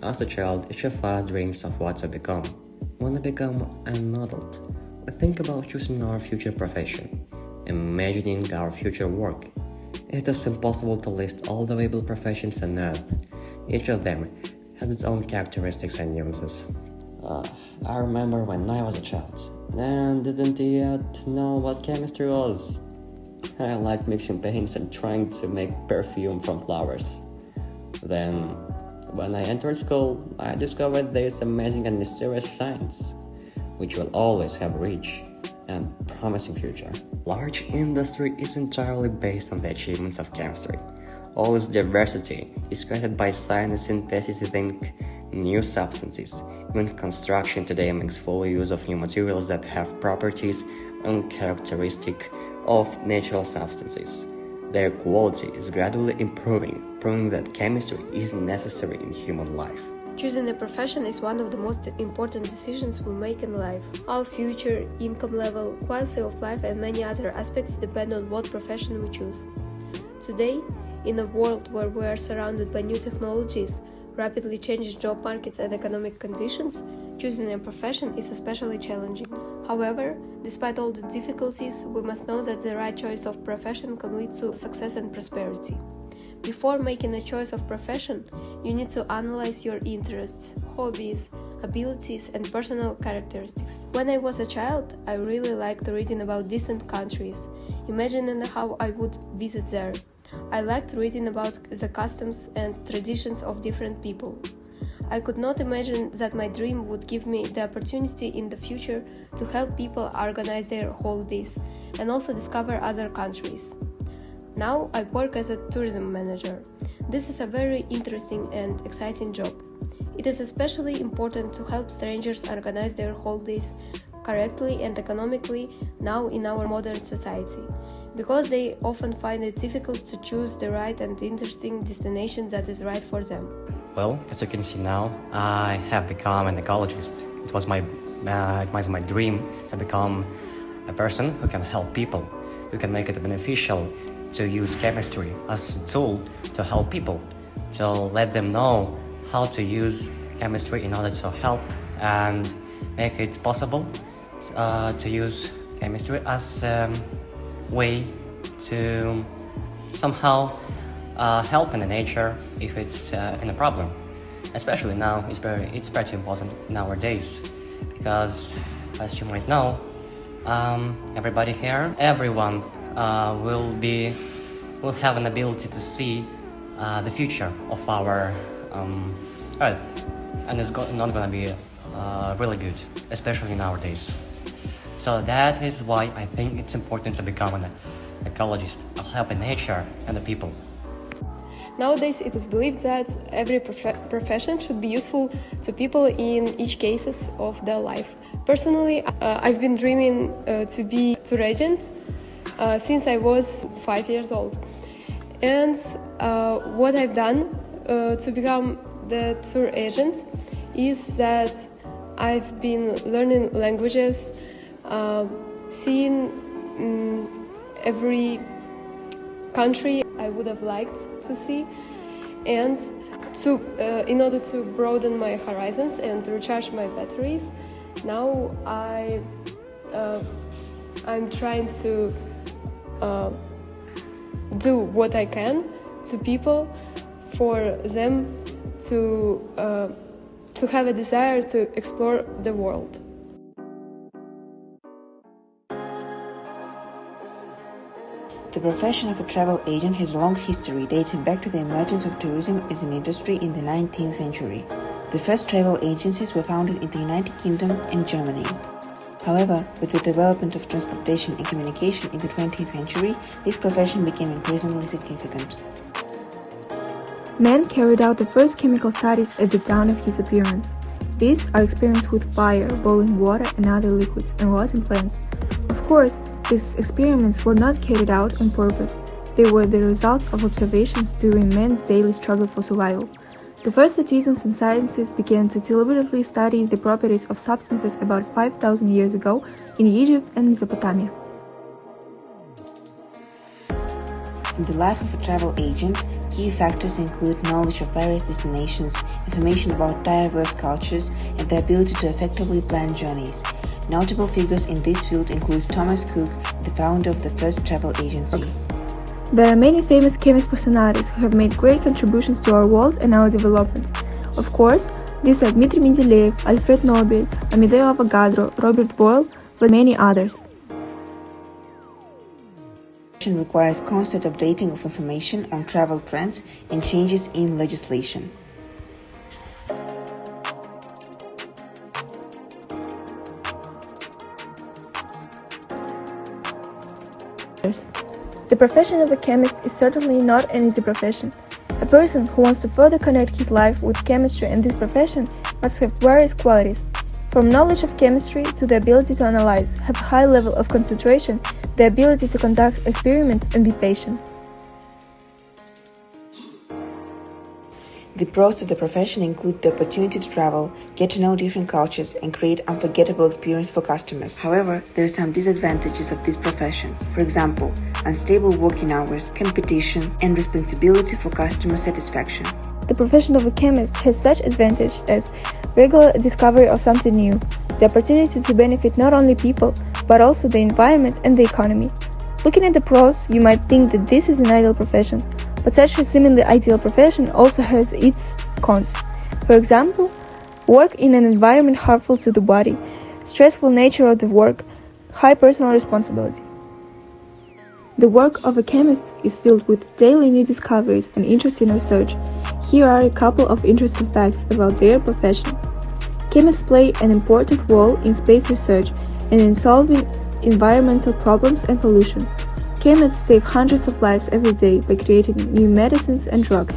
As a child, each of us dreams of what to become. When we become an adult, we think about choosing our future profession, imagining our future work. It is impossible to list all the available professions on earth. Each of them has its own characteristics and nuances. I remember when I was a child and didn't yet know what chemistry was. I liked mixing paints and trying to make perfume from flowers. Then, when I entered school, I discovered this amazing and mysterious science, which will always have a rich and promising future. Large industry is entirely based on the achievements of chemistry. All its diversity is created by scientists synthesizing new substances. Even construction today makes full use of new materials that have properties and characteristics of natural substances. Their quality is gradually improving, proving that chemistry is necessary in human life. Choosing a profession is one of the most important decisions we make in life. Our future, income level, quality of life, and many other aspects depend on what profession we choose. Today, in a world where we are surrounded by new technologies, rapidly changing job markets and economic conditions, choosing a profession is especially challenging. However, despite all the difficulties, we must know that the right choice of profession can lead to success and prosperity. Before making a choice of profession, you need to analyze your interests, hobbies, abilities, and personal characteristics. When I was a child, I really liked reading about distant countries, imagining how I would visit there. I liked reading about the customs and traditions of different people. I could not imagine that my dream would give me the opportunity in the future to help people organize their holidays and also discover other countries. Now I work as a tourism manager. This is a very interesting and exciting job. It is especially important to help strangers organize their holidays correctly and economically now in our modern society, because they often find it difficult to choose the right and interesting destination that is right for them. Well, as you can see now, I have become an ecologist. It was my dream to become a person who can help people, who can make it beneficial to use chemistry as a tool to help people, to let them know how to use chemistry in order to help and make it possible to use chemistry as a way to somehow help in the nature if it's in a problem. Especially now, it's pretty important nowadays, because as you might know, everybody here, everyone will have an ability to see the future of our Earth, and it's not gonna be really good, especially nowadays. So that is why I think it's important to become an ecologist, helping nature and the people. Nowadays, it is believed that every profession should be useful to people in each cases of their life. Personally, I've been dreaming to be a tour agent since I was 5 years old. And what I've done to become the tour agent is that I've been learning languages, seeing every country I would have liked to see, and in order to broaden my horizons and recharge my batteries, now I'm trying to do what I can to people, for them to have a desire to explore the world. The profession of a travel agent has a long history dating back to the emergence of tourism as an industry in the 19th century. The first travel agencies were founded in the United Kingdom and Germany. However, with the development of transportation and communication in the 20th century, this profession became increasingly significant. Man carried out the first chemical studies at the dawn of his appearance. These are experiments with fire, boiling water and other liquids, and rising plants. Of course, these experiments were not carried out on purpose. They were the results of observations during man's daily struggle for survival. The first citizens and scientists began to deliberately study the properties of substances about 5,000 years ago in Egypt and In the life of a travel agent, Key factors include knowledge of various destinations, information about diverse cultures, and the ability to effectively plan journeys. Notable figures in this field include Thomas Cook, the founder of the first travel agency. There are many famous chemist personalities who have made great contributions to our world and our development. Of course, these are Dmitry Mendeleev, Alfred Nobel, Amedeo Avogadro, Robert Boyle, but many others. Requires constant updating of information on travel trends and changes in legislation. The profession of a chemist is certainly not an easy profession. A person who wants to further connect his life with chemistry and this profession must have various qualities, from knowledge of chemistry to the ability to analyze, have a high level of concentration, the ability to conduct experiments and be patient. The pros of the profession include the opportunity to travel, get to know different cultures, and create unforgettable experience for customers. However, there are some disadvantages of this profession. For example, unstable working hours, competition, and responsibility for customer satisfaction. The profession of a chemist has such advantages as regular discovery of something new, the opportunity to benefit not only people, but also the environment and the economy. Looking at the pros, you might think that this is an ideal profession, but such a seemingly ideal profession also has its cons. For example, work in an environment harmful to the body, stressful nature of the work, high personal responsibility. The work of a chemist is filled with daily new discoveries and interesting research. Here are a couple of interesting facts about their profession. Chemists play an important role in space research and in solving environmental problems and pollution. Chemists save hundreds of lives every day by creating new medicines and drugs.